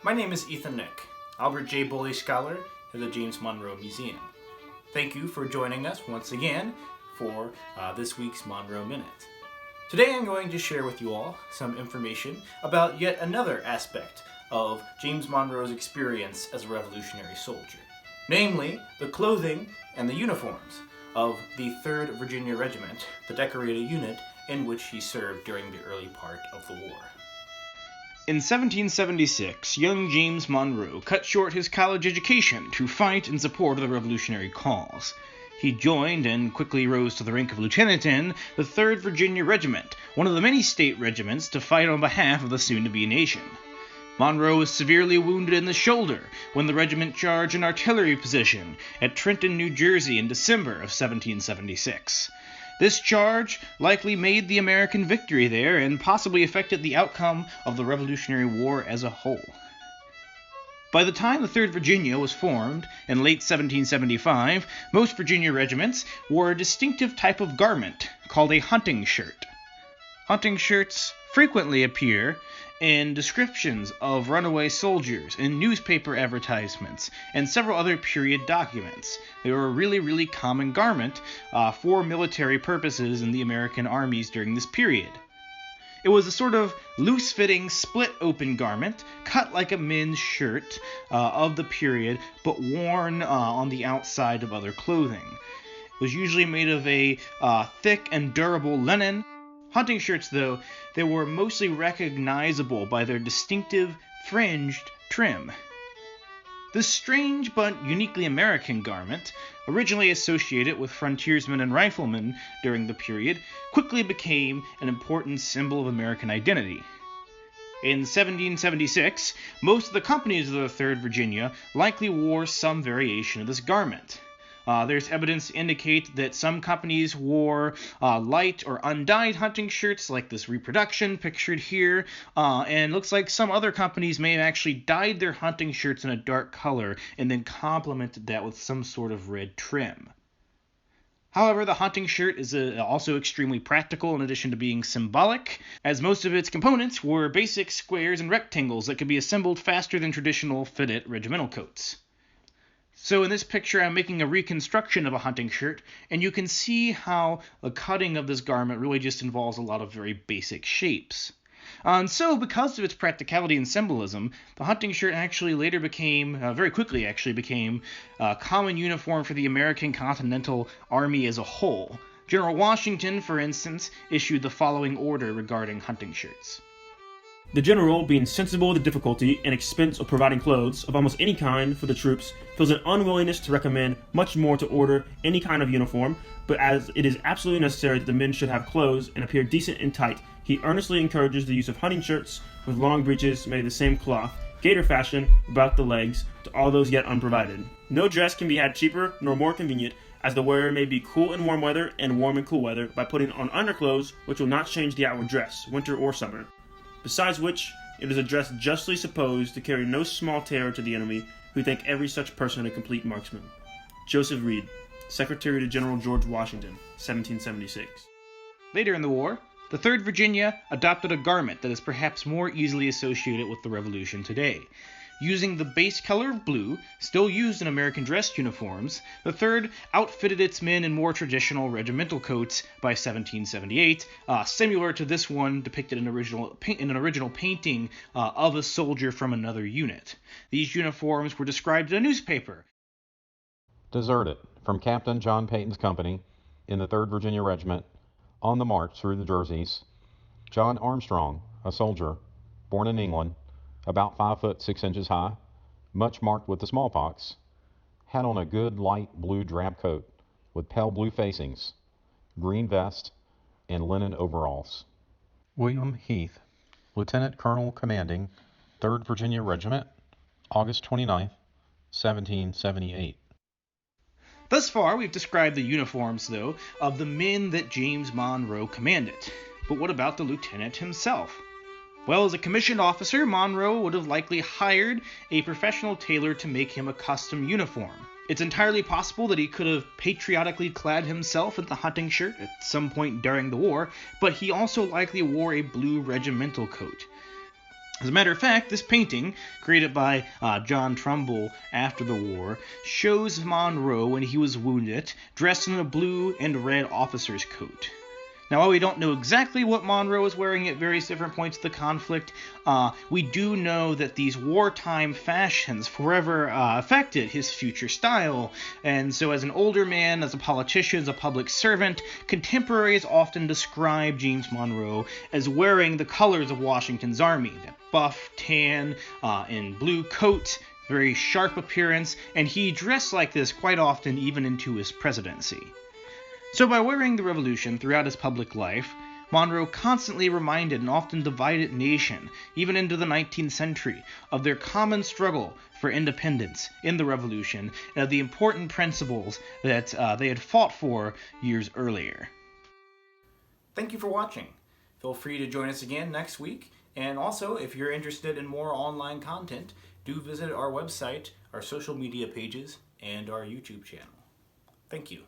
My name is Ethan Knick, Albert J. Bowley Scholar at the James Monroe Museum. Thank you for joining us once again for this week's Monroe Minute. Today I'm going to share with you all some information about yet another aspect of James Monroe's experience as a Revolutionary soldier, namely the clothing and the uniforms of the 3rd Virginia Regiment, the decorated unit in which he served during the early part of the war. In 1776, young James Monroe cut short his college education to fight in support of the Revolutionary cause. He joined and quickly rose to the rank of lieutenant in the 3rd Virginia Regiment, one of the many state regiments to fight on behalf of the soon-to-be nation. Monroe was severely wounded in the shoulder when the regiment charged an artillery position at Trenton, New Jersey in December of 1776. This charge likely made the American victory there and possibly affected the outcome of the Revolutionary War as a whole. By the time the 3rd Virginia was formed in late 1775, most Virginia regiments wore a distinctive type of garment called a hunting shirt. Hunting shirts frequently appear in descriptions of runaway soldiers in newspaper advertisements and several other period documents. They were a really common garment for military purposes in the American armies during this period. It was a sort of loose-fitting, split-open garment, cut like a men's shirt of the period, but worn on the outside of other clothing. It was usually made of a thick and durable linen. Hunting shirts, though, they were mostly recognizable by their distinctive fringed trim. This strange but uniquely American garment, originally associated with frontiersmen and riflemen during the period, quickly became an important symbol of American identity. In 1776, most of the companies of the 3rd Virginia likely wore some variation of this garment. There's evidence to indicate that some companies wore light or undyed hunting shirts, like this reproduction pictured here, and looks like some other companies may have actually dyed their hunting shirts in a dark color and then complemented that with some sort of red trim. However, the hunting shirt is also extremely practical in addition to being symbolic, as most of its components were basic squares and rectangles that could be assembled faster than traditional fitted regimental coats. So in this picture, I'm making a reconstruction of a hunting shirt, and you can see how the cutting of this garment really just involves a lot of very basic shapes. And so, because of its practicality and symbolism, the hunting shirt actually later became, very quickly actually became, a common uniform for the American Continental Army as a whole. General Washington, for instance, issued the following order regarding hunting shirts. The general, being sensible of the difficulty and expense of providing clothes of almost any kind for the troops, feels an unwillingness to recommend much more to order any kind of uniform, but as it is absolutely necessary that the men should have clothes and appear decent and tight, he earnestly encourages the use of hunting shirts with long breeches made of the same cloth, gaiter fashion, about the legs, to all those yet unprovided. No dress can be had cheaper nor more convenient, as the wearer may be cool in warm weather and warm in cool weather by putting on underclothes which will not change the outward dress, winter or summer. Besides which, it is a dress justly supposed to carry no small terror to the enemy, who think every such person a complete marksman. Joseph Reed, Secretary to General George Washington, 1776. Later in the war, the 3rd Virginia adopted a garment that is perhaps more easily associated with the Revolution today. Using the base color of blue, still used in American dress uniforms, the 3rd outfitted its men in more traditional regimental coats by 1778, similar to this one depicted in an original painting of a soldier from another unit. These uniforms were described in a newspaper. Deserted from Captain John Peyton's company in the 3rd Virginia Regiment on the march through the Jerseys, John Armstrong, a soldier, born in England, about 5 foot 6 inches high, much marked with the smallpox, had on a good light blue drab coat with pale blue facings, green vest, and linen overalls. William Heath, Lieutenant Colonel commanding 3rd Virginia Regiment, August 29, 1778. Thus far, we've described the uniforms, though, of the men that James Monroe commanded. But what about the lieutenant himself? Well, as a commissioned officer, Monroe would have likely hired a professional tailor to make him a custom uniform. It's entirely possible that he could have patriotically clad himself in the hunting shirt at some point during the war, but he also likely wore a blue regimental coat. As a matter of fact, this painting, created by John Trumbull after the war, shows Monroe when he was wounded, dressed in a blue and red officer's coat. Now, while we don't know exactly what Monroe was wearing at various different points of the conflict, we do know that these wartime fashions forever affected his future style. And so as an older man, as a politician, as a public servant, contemporaries often describe James Monroe as wearing the colors of Washington's army, that buff, tan, and blue coat, very sharp appearance, and he dressed like this quite often even into his presidency. So by wearing the Revolution throughout his public life, Monroe constantly reminded an often divided nation, even into the 19th century, of their common struggle for independence in the Revolution and of the important principles that they had fought for years earlier. Thank you for watching. Feel free to join us again next week. And also, if you're interested in more online content, do visit our website, our social media pages, and our YouTube channel. Thank you.